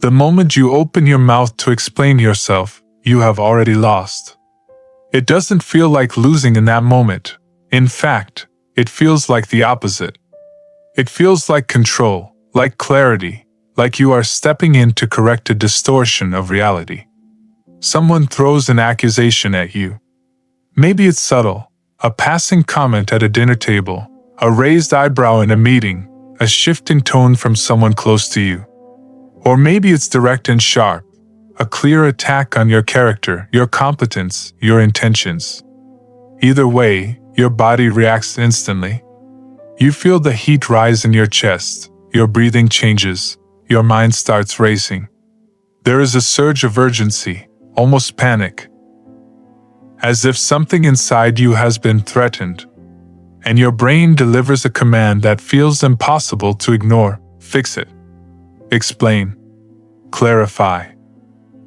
The moment you open your mouth to explain yourself, you have already lost. It doesn't feel like losing in that moment. In fact, it feels like the opposite. It feels like control, like clarity, like you are stepping in to correct a distortion of reality. Someone throws an accusation at you. Maybe it's subtle, a passing comment at a dinner table, a raised eyebrow in a meeting, a shift in tone from someone close to you. Or maybe it's direct and sharp, a clear attack on your character, your competence, your intentions. Either way, your body reacts instantly. You feel the heat rise in your chest, your breathing changes, your mind starts racing. There is a surge of urgency, almost panic, as if something inside you has been threatened, and your brain delivers a command that feels impossible to ignore. Fix it. Explain. Clarify.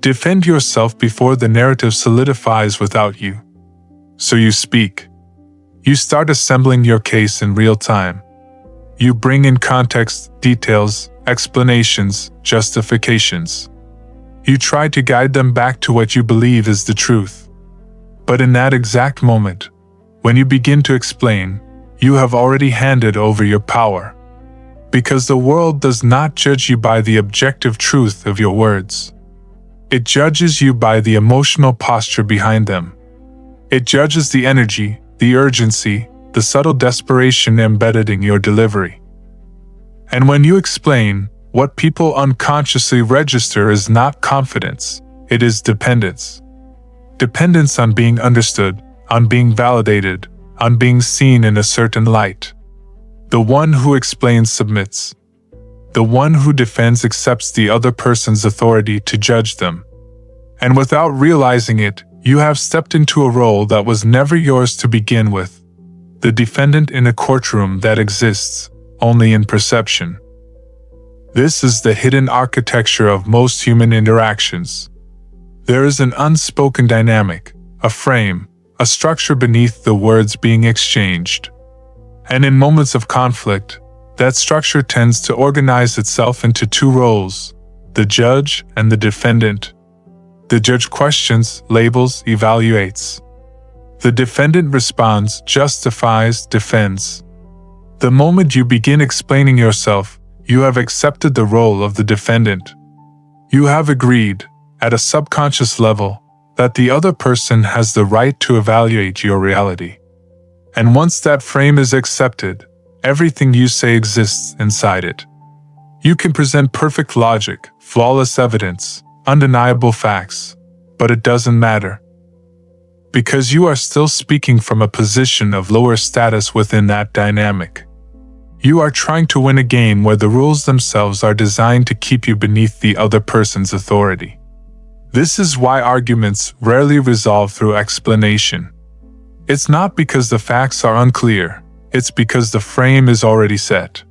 Defend yourself before the narrative solidifies without you. So you speak. You start assembling your case in real time. You bring in context, details, explanations, justifications. You try to guide them back to what you believe is the truth. But in that exact moment, when you begin to explain, you have already handed over your power. Because the world does not judge you by the objective truth of your words. It judges you by the emotional posture behind them. It judges the energy, the urgency, the subtle desperation embedded in your delivery. And when you explain, what people unconsciously register is not confidence, it is dependence. Dependence on being understood, on being validated, on being seen in a certain light. The one who explains submits. The one who defends accepts the other person's authority to judge them. And without realizing it, you have stepped into a role that was never yours to begin with. The defendant in a courtroom that exists only in perception. This is the hidden architecture of most human interactions. There is an unspoken dynamic, a frame, a structure beneath the words being exchanged. And in moments of conflict, that structure tends to organize itself into two roles, the judge and the defendant. The judge questions, labels, evaluates. The defendant responds, justifies, defends. The moment you begin explaining yourself, you have accepted the role of the defendant. You have agreed, at a subconscious level, that the other person has the right to evaluate your reality. And once that frame is accepted, everything you say exists inside it. You can present perfect logic, flawless evidence, undeniable facts, but it doesn't matter. Because you are still speaking from a position of lower status within that dynamic. You are trying to win a game where the rules themselves are designed to keep you beneath the other person's authority. This is why arguments rarely resolve through explanation. It's not because the facts are unclear, it's because the frame is already set.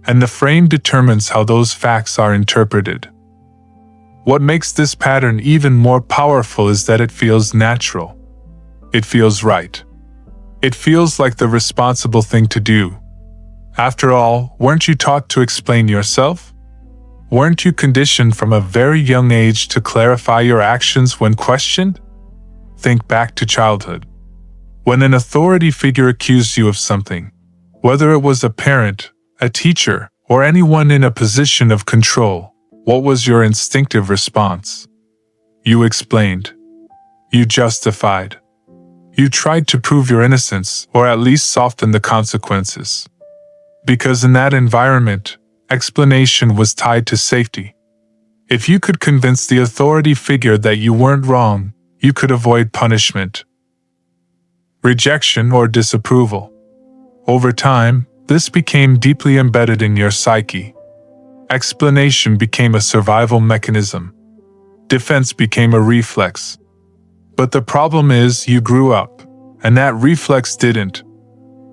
And the frame determines how those facts are interpreted. What makes this pattern even more powerful is that it feels natural. It feels right. It feels like the responsible thing to do. After all, weren't you taught to explain yourself? Weren't you conditioned from a very young age to clarify your actions when questioned? Think back to childhood. When an authority figure accused you of something, whether it was a parent, a teacher, or anyone in a position of control, what was your instinctive response? You explained. You justified. You tried to prove your innocence, or at least soften the consequences. Because in that environment, explanation was tied to safety. If you could convince the authority figure that you weren't wrong, you could avoid punishment, rejection, or disapproval. Over time, this became deeply embedded in your psyche. Explanation became a survival mechanism. Defense became a reflex. But the problem is, you grew up, and that reflex didn't.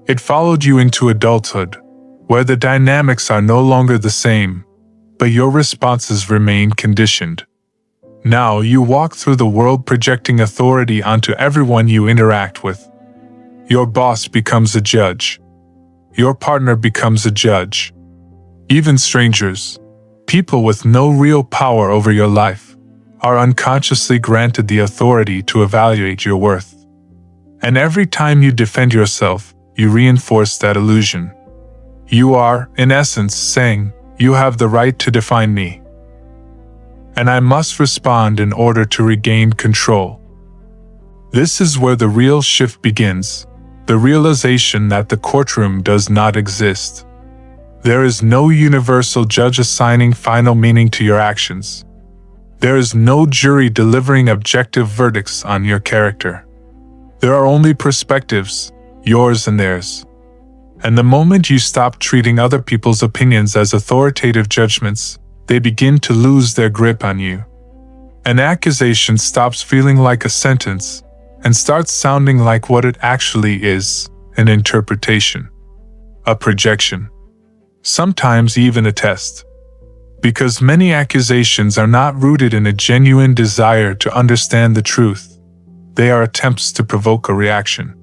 It followed you into adulthood, where the dynamics are no longer the same, but your responses remain conditioned. Now you walk through the world projecting authority onto everyone you interact with. Your boss becomes a judge. Your partner becomes a judge. Even strangers. People with no real power over your life are unconsciously granted the authority to evaluate your worth. And every time you defend yourself, you reinforce that illusion. You are, in essence, saying, "You have the right to define me, and I must respond in order to regain control." This is where the real shift begins, the realization that the courtroom does not exist. There is no universal judge assigning final meaning to your actions. There is no jury delivering objective verdicts on your character. There are only perspectives, yours and theirs. And the moment you stop treating other people's opinions as authoritative judgments, they begin to lose their grip on you. An accusation stops feeling like a sentence and starts sounding like what it actually is, an interpretation, a projection, sometimes even a test. Because many accusations are not rooted in a genuine desire to understand the truth. They are attempts to provoke a reaction,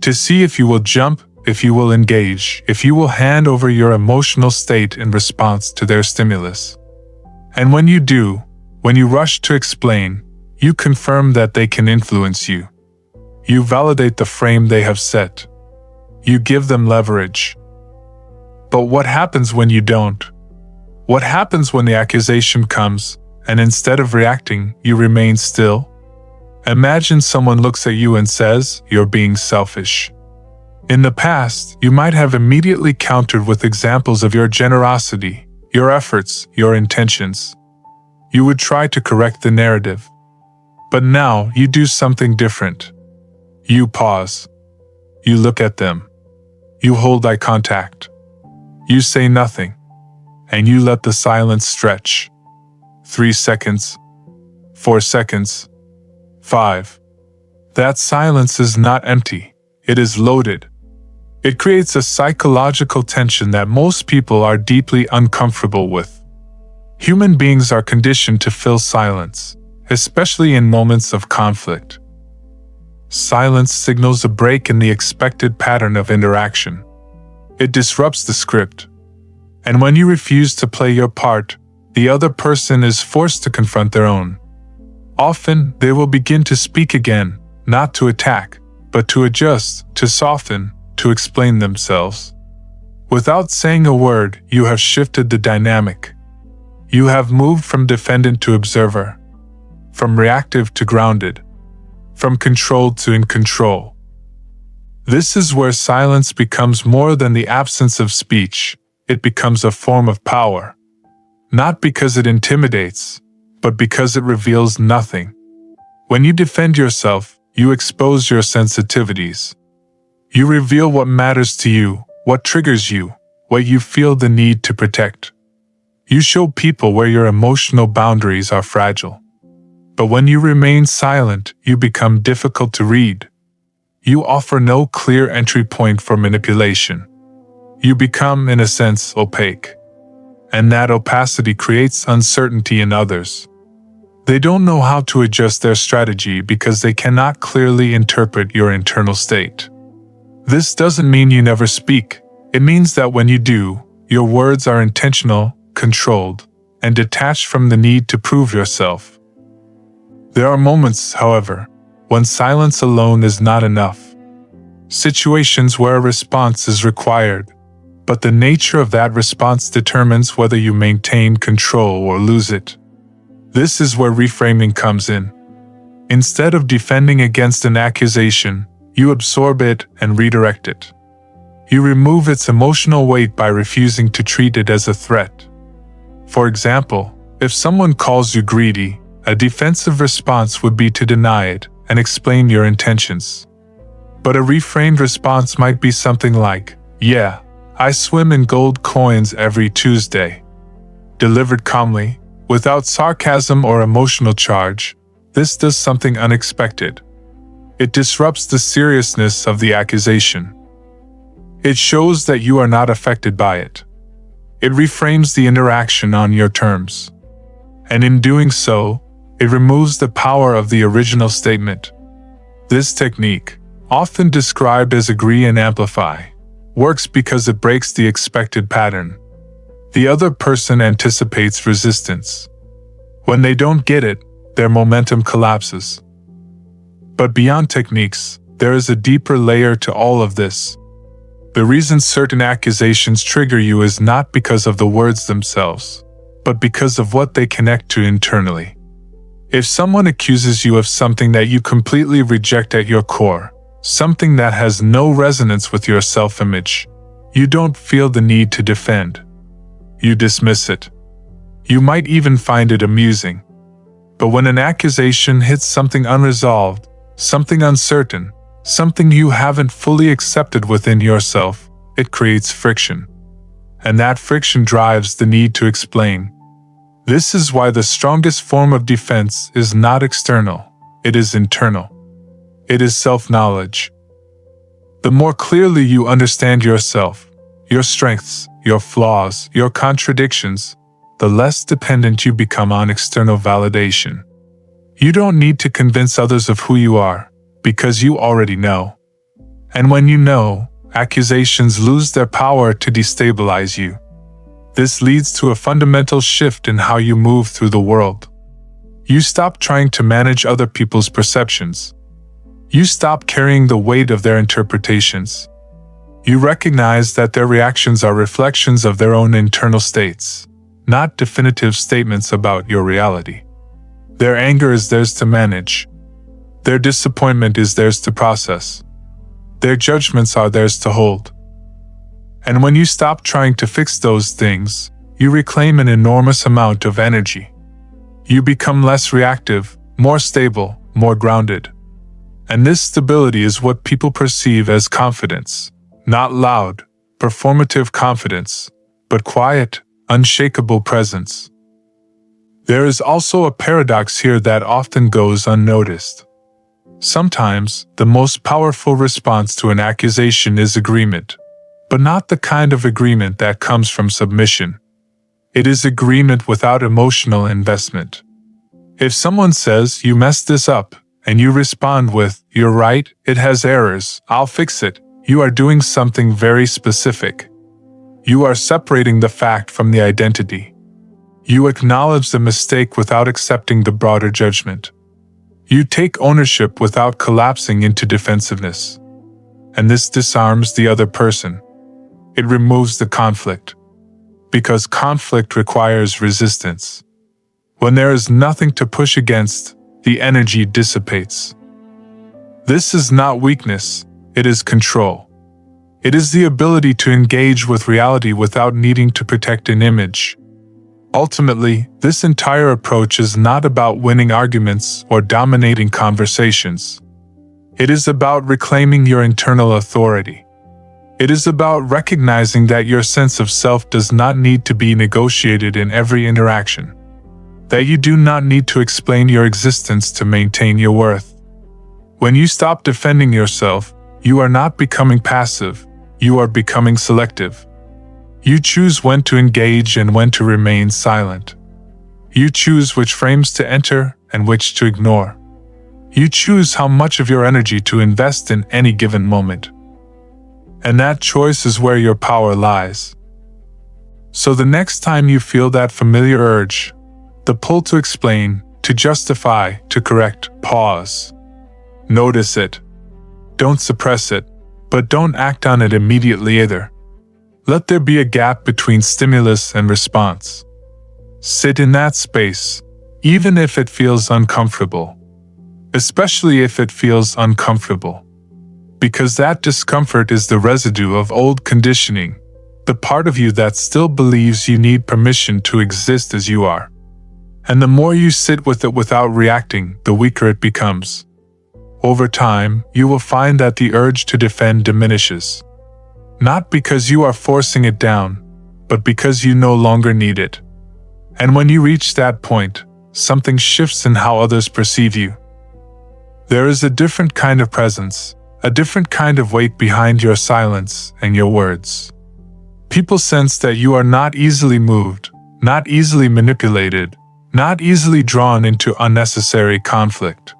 to see if you will jump, if you will engage, if you will hand over your emotional state in response to their stimulus. And when you do, when you rush to explain, you confirm that they can influence you. You validate the frame they have set. You give them leverage. But what happens when you don't? What happens when the accusation comes, and instead of reacting, you remain still? Imagine someone looks at you and says, "You're being selfish." In the past, you might have immediately countered with examples of your generosity, your efforts, your intentions. You would try to correct the narrative. But now you do something different. You pause. You look at them. You hold eye contact. You say nothing. And you let the silence stretch. 3 seconds. 4 seconds. 5. That silence is not empty. It is loaded. It creates a psychological tension that most people are deeply uncomfortable with. Human beings are conditioned to fill silence, especially in moments of conflict. Silence signals a break in the expected pattern of interaction. It disrupts the script. And when you refuse to play your part, the other person is forced to confront their own. Often, they will begin to speak again, not to attack, but to adjust, to soften, to explain themselves. Without saying a word, you have shifted the dynamic. You have moved from defendant to observer, from reactive to grounded, from controlled to in control. This is where silence becomes more than the absence of speech. It becomes a form of power. Not because it intimidates, but because it reveals nothing. When you defend yourself, you expose your sensitivities. You reveal what matters to you, what triggers you, what you feel the need to protect. You show people where your emotional boundaries are fragile. But when you remain silent, you become difficult to read. You offer no clear entry point for manipulation. You become, in a sense, opaque. And that opacity creates uncertainty in others. They don't know how to adjust their strategy because they cannot clearly interpret your internal state. This doesn't mean you never speak. It means that when you do, your words are intentional, controlled, and detached from the need to prove yourself. There are moments, however, when silence alone is not enough. Situations where a response is required, but the nature of that response determines whether you maintain control or lose it. This is where reframing comes in. Instead of defending against an accusation, you absorb it and redirect it. You remove its emotional weight by refusing to treat it as a threat. For example, if someone calls you greedy, a defensive response would be to deny it and explain your intentions. But a reframed response might be something like, "Yeah, I swim in gold coins every Tuesday." Delivered calmly, without sarcasm or emotional charge, this does something unexpected. It disrupts the seriousness of the accusation. It shows that you are not affected by it. It reframes the interaction on your terms. And in doing so, it removes the power of the original statement. This technique, often described as agree and amplify, works because it breaks the expected pattern. The other person anticipates resistance. When they don't get it, their momentum collapses. But beyond techniques, there is a deeper layer to all of this. The reason certain accusations trigger you is not because of the words themselves, but because of what they connect to internally. If someone accuses you of something that you completely reject at your core, something that has no resonance with your self-image, you don't feel the need to defend. You dismiss it. You might even find it amusing. But when an accusation hits something unresolved, something uncertain, something you haven't fully accepted within yourself, it creates friction. And that friction drives the need to explain. This is why the strongest form of defense is not external, it is internal. It is self-knowledge. The more clearly you understand yourself, your strengths, your flaws, your contradictions, the less dependent you become on external validation. You don't need to convince others of who you are, because you already know. And when you know, accusations lose their power to destabilize you. This leads to a fundamental shift in how you move through the world. You stop trying to manage other people's perceptions. You stop carrying the weight of their interpretations. You recognize that their reactions are reflections of their own internal states, not definitive statements about your reality. Their anger is theirs to manage. Their disappointment is theirs to process. Their judgments are theirs to hold. And when you stop trying to fix those things, you reclaim an enormous amount of energy. You become less reactive, more stable, more grounded. And this stability is what people perceive as confidence. Not loud, performative confidence, but quiet, unshakable presence. There is also a paradox here that often goes unnoticed. Sometimes, the most powerful response to an accusation is agreement, but not the kind of agreement that comes from submission. It is agreement without emotional investment. If someone says, "You messed this up," and you respond with, "You're right, it has errors, I'll fix it," you are doing something very specific. You are separating the fact from the identity. You acknowledge the mistake without accepting the broader judgment. You take ownership without collapsing into defensiveness. And this disarms the other person. It removes the conflict. Because conflict requires resistance. When there is nothing to push against, the energy dissipates. This is not weakness, it is control. It is the ability to engage with reality without needing to protect an image. Ultimately, this entire approach is not about winning arguments or dominating conversations. It is about reclaiming your internal authority. It is about recognizing that your sense of self does not need to be negotiated in every interaction. That you do not need to explain your existence to maintain your worth. When you stop defending yourself, you are not becoming passive, you are becoming selective. You choose when to engage and when to remain silent. You choose which frames to enter and which to ignore. You choose how much of your energy to invest in any given moment. And that choice is where your power lies. So the next time you feel that familiar urge, the pull to explain, to justify, to correct, pause. Notice it. Don't suppress it, but don't act on it immediately either. Let there be a gap between stimulus and response. Sit in that space, even if it feels uncomfortable. Especially if it feels uncomfortable. Because that discomfort is the residue of old conditioning, the part of you that still believes you need permission to exist as you are. And the more you sit with it without reacting, the weaker it becomes. Over time, you will find that the urge to defend diminishes. Not because you are forcing it down, but because you no longer need it. And when you reach that point, something shifts in how others perceive you. There is a different kind of presence, a different kind of weight behind your silence and your words. People sense that you are not easily moved, not easily manipulated, not easily drawn into unnecessary conflict.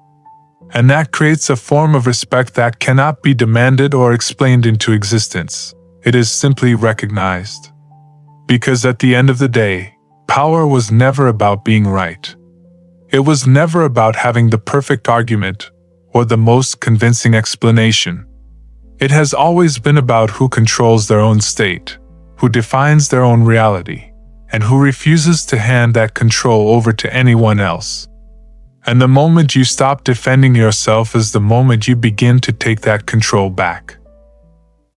And that creates a form of respect that cannot be demanded or explained into existence. It is simply recognized. Because at the end of the day, power was never about being right. It was never about having the perfect argument or the most convincing explanation. It has always been about who controls their own state, who defines their own reality, and who refuses to hand that control over to anyone else. And the moment you stop defending yourself is the moment you begin to take that control back.